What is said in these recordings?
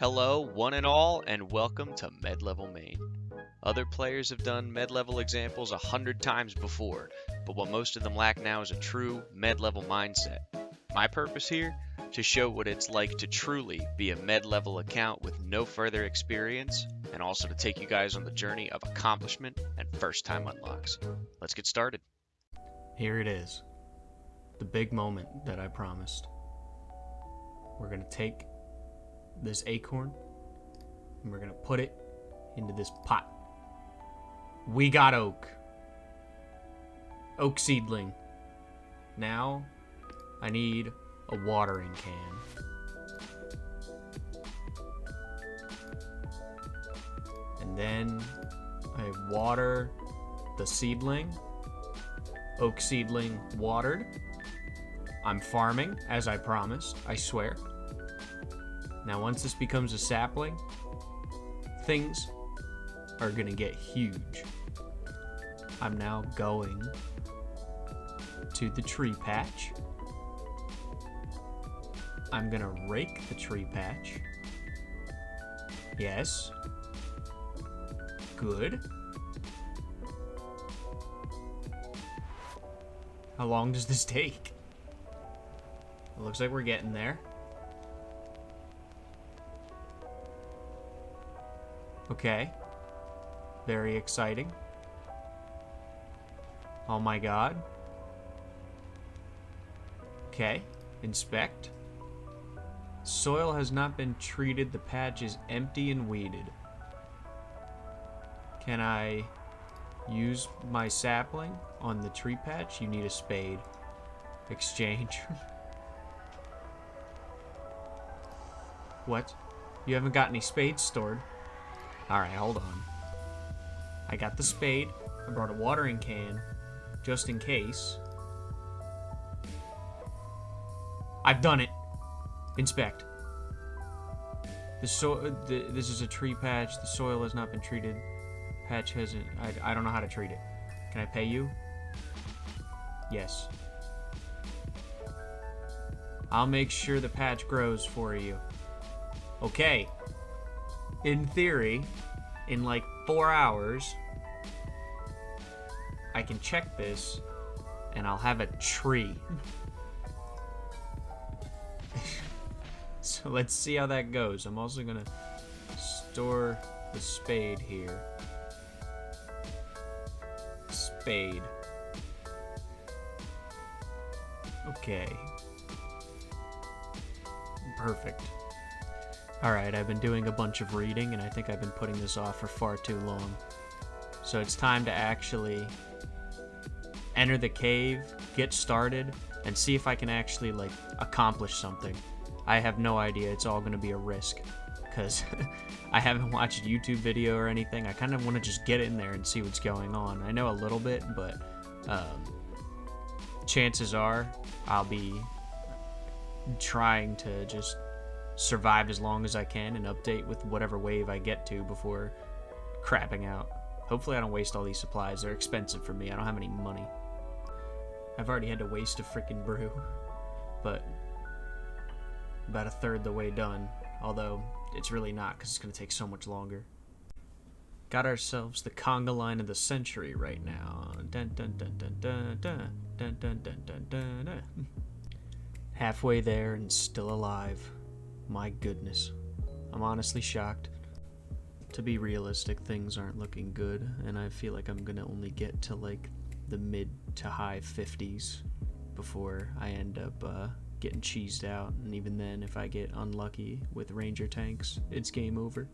Hello, one and all, and welcome to Med Level Main. Other players have done med level examples 100 times before, but what most of them lack now is a true med level mindset. My purpose here? To show what it's like to truly be a med level account with no further experience, and also to take you guys on the journey of accomplishment and first time unlocks. Let's get started. Here it is. The big moment that I promised. We're gonna take this acorn and we're gonna put it into this pot. We got oak. Oak seedling. Now I need a watering can. And then I water the seedling. Oak seedling watered. I'm farming, as I promised, I swear. Now, once this becomes a sapling, things are gonna get huge. I'm now going to the tree patch. I'm gonna rake the tree patch. Yes. Good. How long does this take? It looks like we're getting there. Okay. Very exciting. Oh my god. Okay. Inspect. Soil has not been treated. The patch is empty and weeded. Can I use my sapling on the tree patch? You need a spade. Exchange. What? You haven't got any spades stored? Alright, hold on. I got the spade. I brought a watering can, just in case. I've done it. Inspect. This is a tree patch. The soil has not been treated. Patch hasn't... I don't know how to treat it. Can I pay you? Yes. I'll make sure the patch grows for you. Okay. In theory, in like 4 hours, I can check this and I'll have a tree. So let's see how that goes. I'm also gonna store the spade here. Spade. Okay. Perfect. Alright, I've been doing a bunch of reading, and I think I've been putting this off for far too long. So it's time to actually enter the cave, get started, and see if I can actually, like, accomplish something. I have no idea. It's all going to be a risk, because I haven't watched a YouTube video or anything. I kind of want to just get in there and see what's going on. I know a little bit, but chances are I'll be trying to just survive as long as I can and update with whatever wave I get to before crapping out. Hopefully I don't waste all these supplies. They're expensive for me. I don't have any money. I've already had to waste a freaking brew, but about a third the way done, although it's really not because it's going to take so much longer. Got ourselves the conga line of the century right now. Dun, dun, dun, dun, dun, dun, dun, dun, dun, dun, dun, dun. Halfway there and still alive. My goodness. I'm honestly shocked. To be realistic, things aren't looking good, and I feel like I'm gonna only get to like the mid to high 50s before I end up getting cheesed out, and even then, if I get unlucky with ranger tanks, it's game over.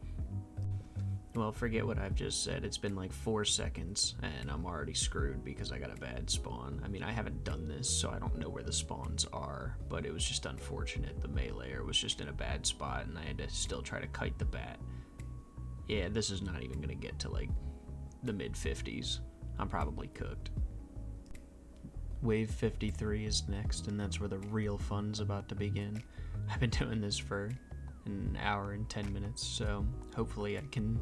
Well, forget what I've just said. It's been like 4 seconds, and I'm already screwed because I got a bad spawn. I mean, I haven't done this, so I don't know where the spawns are, but it was just unfortunate. The meleeer was just in a bad spot, and I had to still try to kite the bat. Yeah, this is not even going to get to, like, the mid-50s. I'm probably cooked. Wave 53 is next, and that's where the real fun's about to begin. I've been doing this for an hour and 10 minutes, so hopefully I can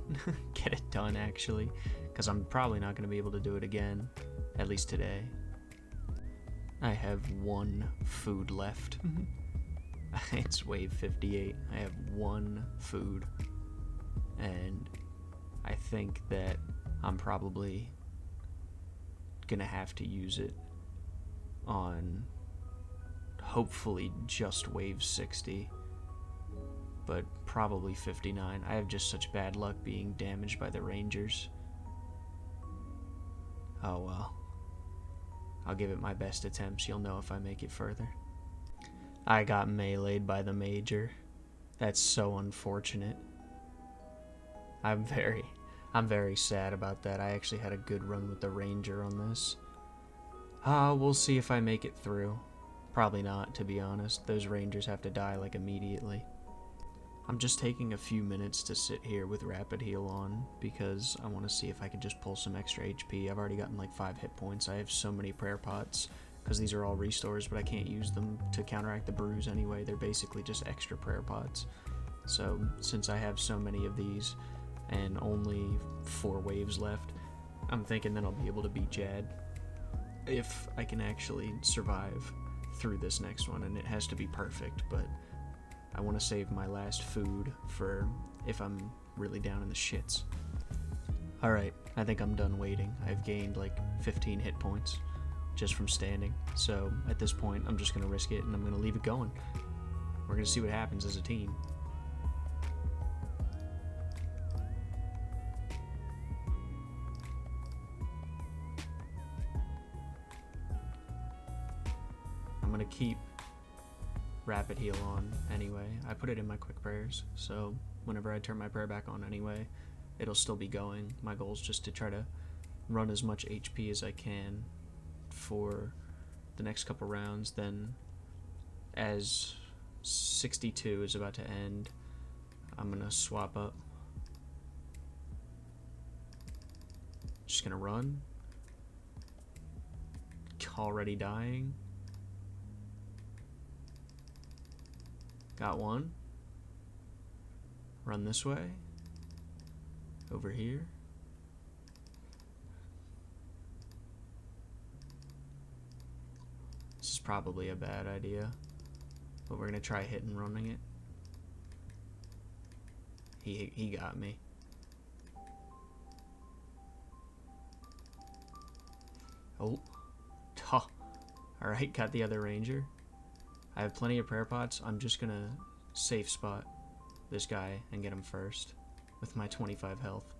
get it done actually, because I'm probably not going to be able to do it again, at least today. I have 1 food left. It's wave 58. I have 1 food, and I think that I'm probably gonna have to use it on hopefully just wave 60, but probably 59. I have just such bad luck being damaged by the rangers. Oh well. I'll give it my best attempts. You'll know if I make it further. I got meleeed by the major. That's so unfortunate. I'm very sad about that. I actually had a good run with the ranger on this. We'll see if I make it through. Probably not, to be honest. Those rangers have to die like immediately. I'm just taking a few minutes to sit here with rapid heal on because I want to see if I can just pull some extra HP. I've already gotten like 5 hit points. I have so many prayer pots because these are all restores, but I can't use them to counteract the bruise anyway. They're basically just extra prayer pots. So since I have so many of these and only 4 waves left, I'm thinking that I'll be able to beat Jad if I can actually survive through this next one, and it has to be perfect, but I want to save my last food for if I'm really down in the shits. Alright, I think I'm done waiting. I've gained like 15 hit points just from standing, so at this point I'm just going to risk it and I'm going to leave it going. We're going to see what happens as a team. I'm going to keep rapid heal on anyway. I put it in my quick prayers, so whenever I turn my prayer back on anyway, it'll still be going. My goal is just to try to run as much HP as I can for the next couple rounds. Then as 62 is about to end, I'm gonna swap up. Just gonna run. Already dying. Got one. Run this way. Over here. This is probably a bad idea, but we're gonna try hit and running it. He got me. Oh. Tuh. Alright, got the other ranger. I have plenty of prayer pots. I'm just gonna safe spot this guy and get him first with my 25 health.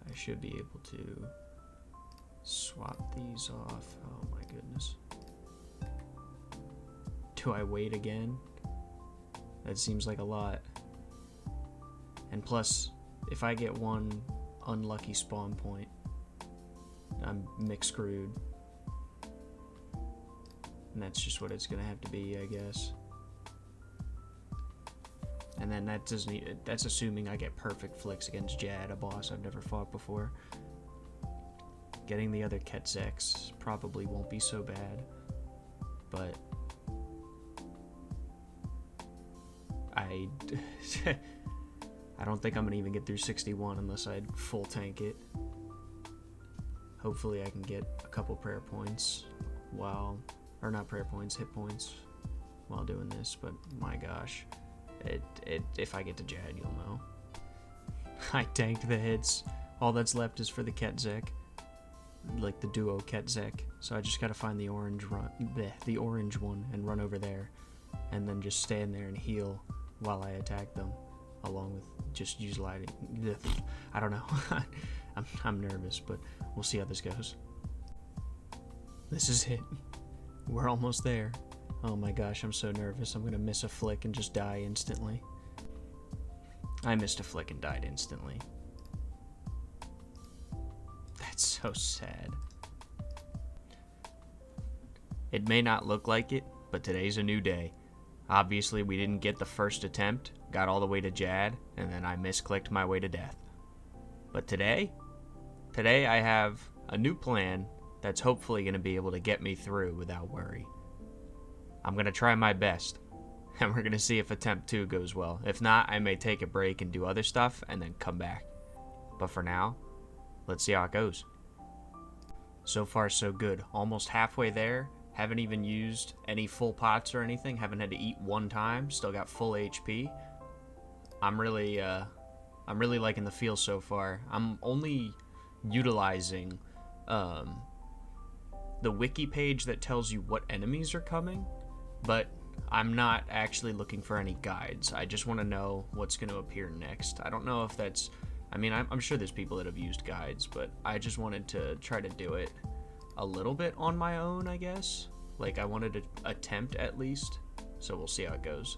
I should be able to swap these off. Oh my goodness. Do I wait again? That seems like a lot. And plus, if I get one unlucky spawn point, I'm screwed. And that's just what it's gonna have to be, I guess. And then that's assuming I get perfect flicks against Jad, a boss I've never fought before. Getting the other Ketzeks probably won't be so bad, but I don't think I'm gonna even get through 61 unless I full tank it. Hopefully I can get a couple prayer points or not prayer points, hit points while doing this, but my gosh, if I get to Jad, you'll know. I tanked the hits. All that's left is for the Ketzek, like the duo Ketzek. So I just gotta find the orange one and run over there, and then just stand there and heal while I attack them, along with just use lighting. I don't know. I'm nervous, but we'll see how this goes. This is it. We're almost there. Oh my gosh, I'm so nervous. I'm gonna miss a flick and just die instantly. I missed a flick and died instantly. That's so sad. It may not look like it, but today's a new day. Obviously, we didn't get the first attempt, got all the way to Jad, and then I misclicked my way to death. But today I have a new plan that's hopefully going to be able to get me through without worry. I'm going to try my best, and we're going to see if attempt 2 goes well. If not, I may take a break and do other stuff and then come back. But for now, let's see how it goes. So far so good. Almost halfway there, Haven't even used any full pots or anything. Haven't had to eat one time. Still got full HP. I'm really liking the feel so far. I'm only utilizing the wiki page that tells you what enemies are coming, but I'm not actually looking for any guides. I just want to know what's going to appear next. I don't know if that's... I mean, I'm sure there's people that have used guides, but I just wanted to try to do it a little bit on my own, I guess. Like, I wanted to attempt at least, so we'll see how it goes.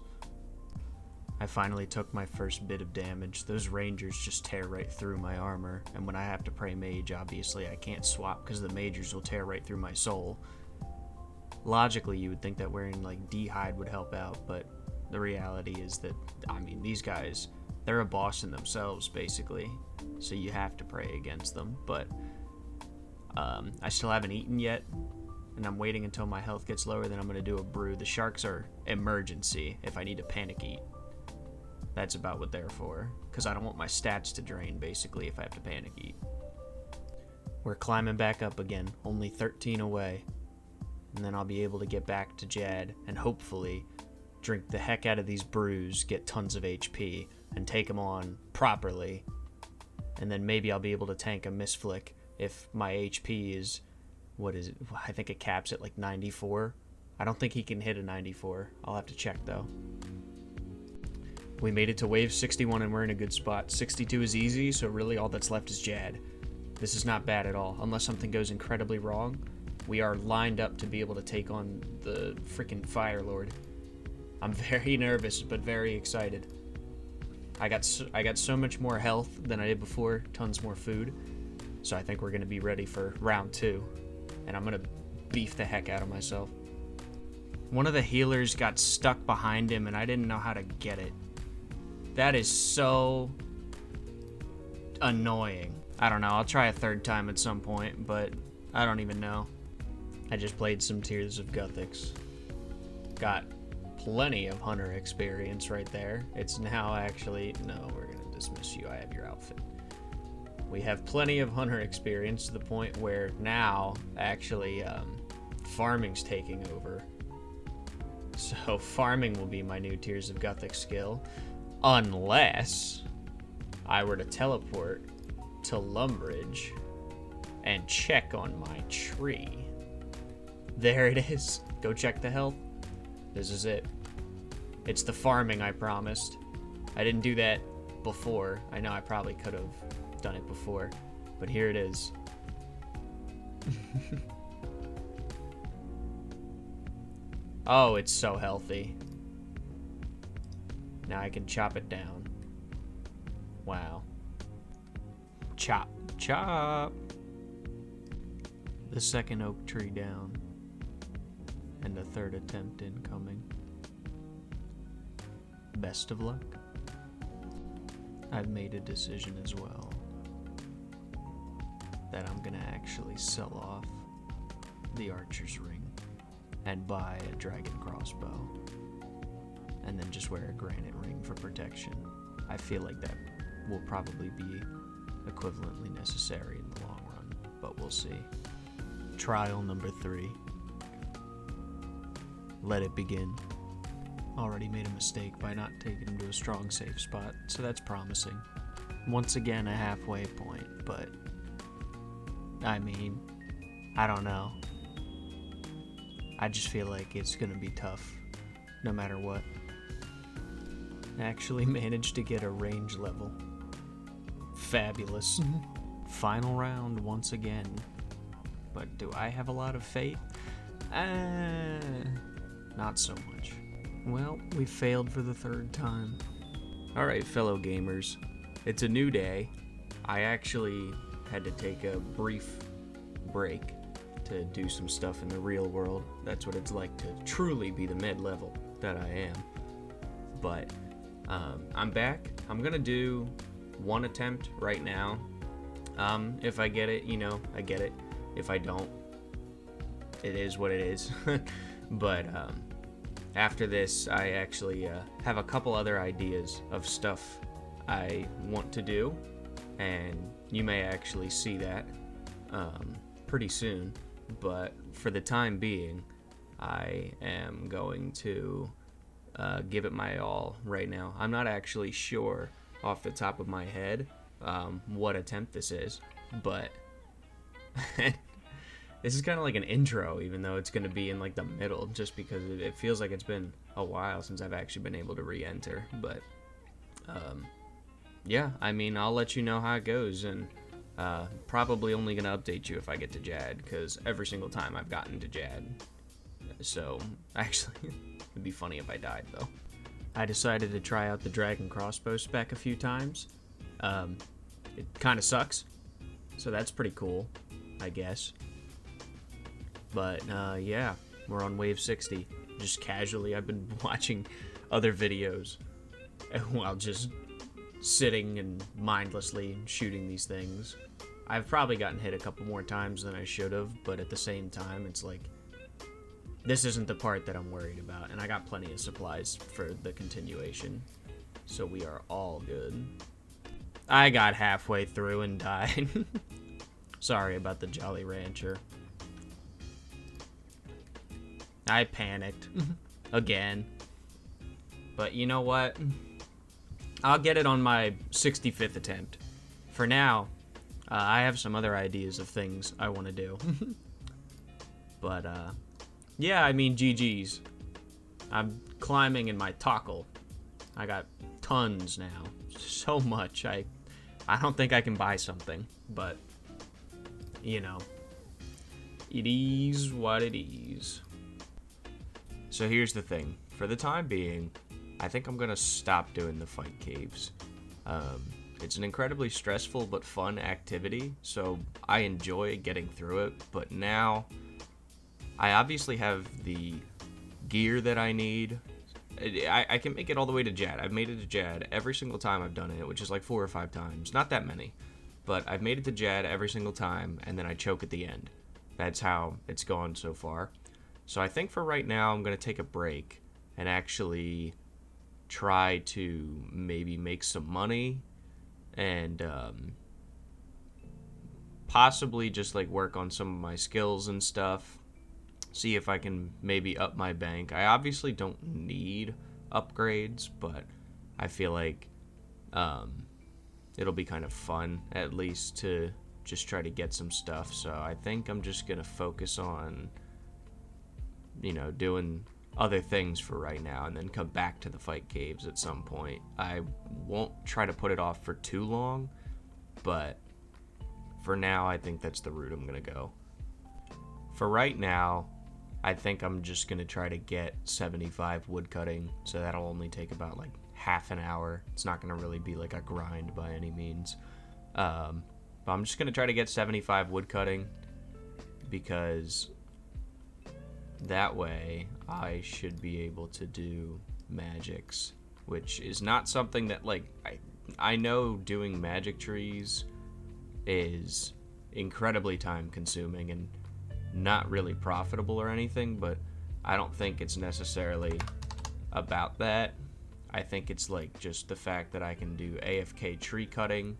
I finally took my first bit of damage. Those rangers just tear right through my armor, and when I have to pray mage, obviously I can't swap because the magers will tear right through my soul. Logically, you would think that wearing like D-hide would help out, but the reality is that, I mean, these guys, they're a boss in themselves basically, so you have to pray against them. But I still haven't eaten yet, and I'm waiting until my health gets lower, then I'm going to do a brew. The sharks are emergency if I need to panic eat. That's about what they're for, because I don't want my stats to drain, basically, if I have to panic eat. We're climbing back up again, only 13 away. And then I'll be able to get back to Jad, and hopefully drink the heck out of these brews, get tons of HP, and take them on properly. And then maybe I'll be able to tank a misflick if my HP is... What is it? I think it caps at like 94. I don't think he can hit a 94. I'll have to check, though. We made it to wave 61 and we're in a good spot. 62 is easy, so really all that's left is Jad. This is not bad at all, unless something goes incredibly wrong. We are lined up to be able to take on the freaking Fire Lord. I'm very nervous, but very excited. I got so much more health than I did before, tons more food. So I think we're going to be ready for round 2. And I'm going to beef the heck out of myself. One of the healers got stuck behind him and I didn't know how to get it. That is so annoying. I don't know, I'll try a third time at some point, but I don't even know. I just played some Tears of Guthix. Got plenty of hunter experience right there. It's now actually... No, we're gonna dismiss you. I have your outfit. We have plenty of hunter experience to the point where now, actually, farming's taking over. So farming will be my new Tears of Guthix skill. Unless I were to teleport to Lumbridge and check on my tree. There it is. Go check the health. This is it. It's the farming I promised. I didn't do that before. I know I probably could have done it before, but here it is. Oh, it's so healthy. Now I can chop it down. Wow. Chop, chop. The second oak tree down. And the third attempt incoming. Best of luck. I've made a decision as well. That I'm gonna actually sell off the archer's ring and buy a dragon crossbow. And then just wear a granite ring for protection. I feel like that will probably be equivalently necessary in the long run, but we'll see. Trial number 3. Let it begin. Already made a mistake by not taking him to a strong safe spot, so that's promising. Once again, a halfway point, but I mean, I don't know. I just feel like it's gonna be tough, no matter what. Actually managed to get a range level. Fabulous. Final round once again. But do I have a lot of faith? Not so much. Well, we failed for the 3rd time. Alright, fellow gamers. It's a new day. I actually had to take a brief break to do some stuff in the real world. That's what it's like to truly be the mid-level that I am. But I'm back. I'm gonna do one attempt right now. If I get it, you know, I get it. If I don't, it is what it is. But after this, I actually have a couple other ideas of stuff I want to do, and you may actually see that pretty soon. But for the time being, I am going to give it my all right now. I'm not actually sure off the top of my head what attempt this is, but this is kind of like an intro, even though it's going to be in like the middle, just because it feels like it's been a while since I've actually been able to re-enter. But yeah, I mean, I'll let you know how it goes, and probably only going to update you if I get to Jad, because every single time I've gotten to Jad. So, actually, it'd be funny if I died, though. I decided to try out the Dragon Crossbow spec a few times. It kind of sucks, so that's pretty cool, I guess. But, yeah, we're on wave 60. Just casually, I've been watching other videos while just sitting and mindlessly shooting these things. I've probably gotten hit a couple more times than I should have, but at the same time, it's like, this isn't the part that I'm worried about, and I got plenty of supplies for the continuation, so we are all good. I got halfway through and died. Sorry about the Jolly Rancher. I panicked. Again. But you know what? I'll get it on my 65th attempt. For now, I have some other ideas of things I want to do. But, yeah, I mean, GG's. I'm climbing in my tackle. I got tons now. So much. I don't think I can buy something, but, you know, it is what it is. So here's the thing. For the time being, I think I'm going to stop doing the fight caves. It's an incredibly stressful but fun activity, so I enjoy getting through it, but now I obviously have the gear that I need. I can make it all the way to Jad. I've made it to Jad every single time I've done it, which is like 4 or 5 times. Not that many, but I've made it to Jad every single time, and then I choke at the end. That's how it's gone so far. So I think for right now, I'm going to take a break and actually try to maybe make some money and possibly just like work on some of my skills and stuff. See if I can maybe up my bank. I obviously don't need upgrades, but I feel like it'll be kind of fun at least to just try to get some stuff. So I think I'm just going to focus on, you know, doing other things for right now and then come back to the fight caves at some point. I won't try to put it off for too long, but for now I think that's the route I'm going to go. For right now, I think I'm just going to try to get 75 woodcutting, so that'll only take about like half an hour. It's not going to really be like a grind by any means. But I'm just going to try to get 75 woodcutting because that way I should be able to do magics, which is not something that like I know doing magic trees is incredibly time consuming and not really profitable or anything, but I don't think it's necessarily about that. I think it's like just the fact that I can do AFK tree cutting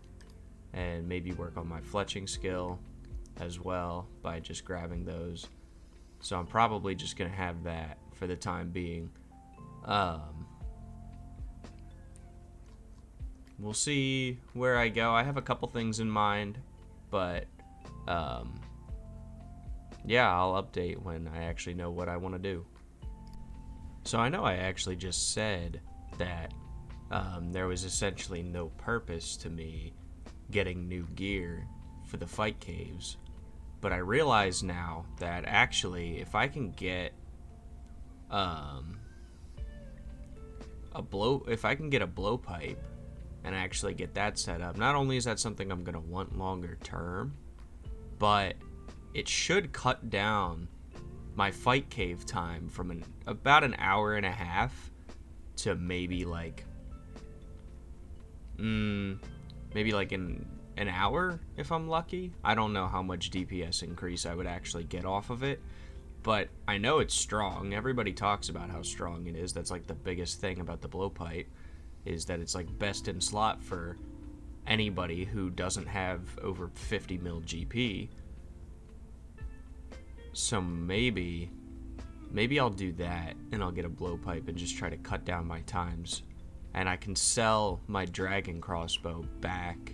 and maybe work on my fletching skill as well by just grabbing those. So I'm probably just going to have that for the time being. We'll see where I go. I have a couple things in mind, but yeah, I'll update when I actually know what I want to do. So I know I actually just said that there was essentially no purpose to me getting new gear for the fight caves. But I realize now that actually, if I can get a blowpipe and actually get that set up, not only is that something I'm gonna want longer term, but it should cut down my fight cave time from about an hour and a half to maybe like an hour if I'm lucky. I don't know how much DPS increase I would actually get off of it, but I know it's strong. Everybody talks about how strong it is. That's like the biggest thing about the blowpipe, is that it's like best in slot for anybody who doesn't have over 50 mil GP. So maybe maybe I'll do that, and I'll get a blowpipe and just try to cut down my times. And I can sell my dragon crossbow back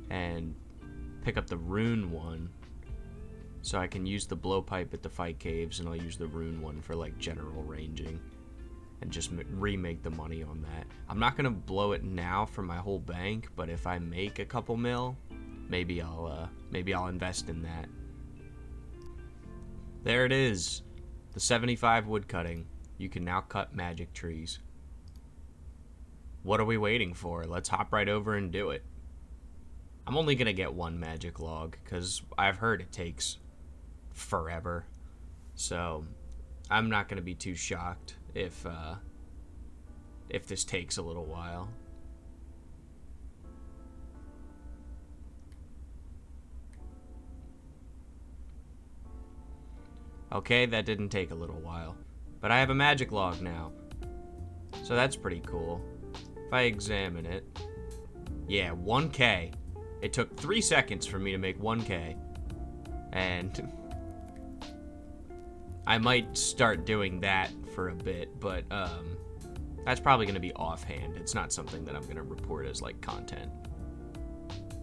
and pick up the rune one. So I can use the blowpipe at the fight caves, and I'll use the rune one for like general ranging. And just remake the money on that. I'm not gonna blow it now for my whole bank, but if I make a couple mil, maybe I'll invest in that. There it is, the 75 wood cutting. You can now cut magic trees. What are we waiting for? Let's hop right over and do it. I'm only gonna get one magic log because I've heard it takes forever, so I'm not gonna be too shocked if this takes a little while. Okay, that didn't take a little while. But I have a magic log now. So that's pretty cool. If I examine it, yeah, 1K. It took 3 seconds for me to make 1K. And I might start doing that for a bit, but that's probably going to be offhand. It's not something that I'm going to report as like content.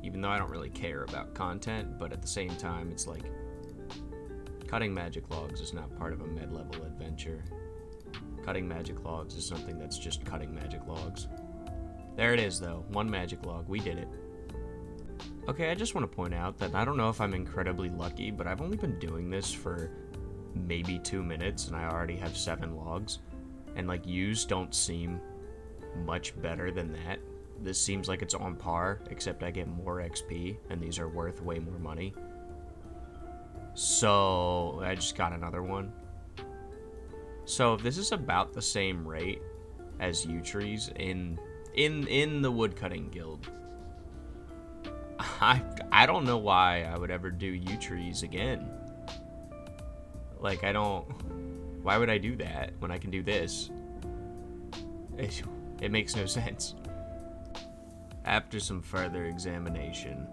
Even though I don't really care about content, but at the same time, it's like cutting magic logs is not part of a mid-level adventure. Cutting magic logs is something that's just cutting magic logs. There it is, though. 1 magic log. We did it. Okay, I just want to point out that I don't know if I'm incredibly lucky, but I've only been doing this for maybe 2 minutes, and I already have 7 logs. And, like, use don't seem much better than that. This seems like it's on par, except I get more XP, and these are worth way more money. So, I just got another one. So, if this is about the same rate as yew trees in the woodcutting guild, I don't know why I would ever do yew trees again. Like, why would I do that when I can do this? It makes no sense. After some further examination,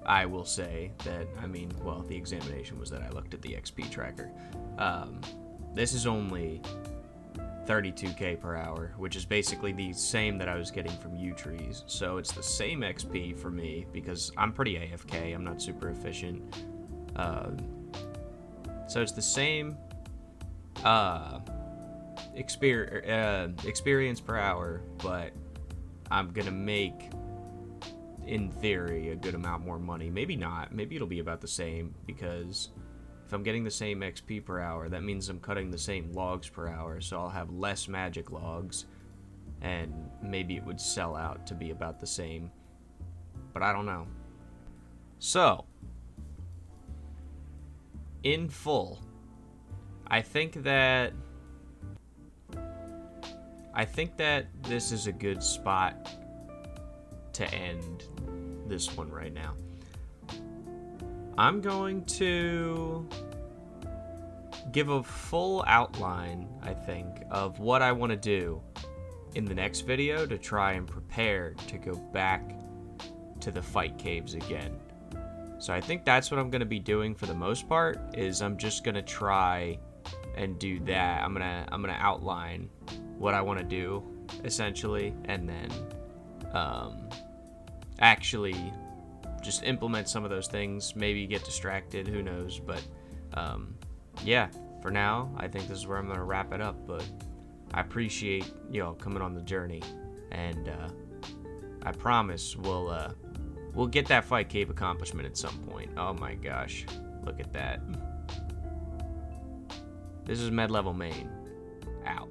I will say that, the examination was that I looked at the XP tracker. This is only 32k per hour, which is basically the same that I was getting from yew trees. So it's the same XP for me because I'm pretty AFK. I'm not super efficient. So it's the same experience per hour, but I'm gonna make, in theory, a good amount more money. Maybe not. Maybe it'll be about the same, because if I'm getting the same XP per hour, that means I'm cutting the same logs per hour, so I'll have less magic logs, and maybe it would sell out to be about the same, but I don't know. So, in full, I think that this is a good spot to end this one right now. I'm going to give a full outline, I think, of what I want to do in the next video to try and prepare to go back to the fight caves again. So I think that's what I'm going to be doing for the most part, is I'm just going to try and do that. I'm going to outline what I want to do, essentially, and then actually just implement some of those things, maybe get distracted, who knows, but yeah, for now, I think this is where I'm going to wrap it up, but I appreciate y'all coming on the journey, and I promise we'll get that fight cave accomplishment at some point. Oh my gosh, look at that. This is Med Level Main, out.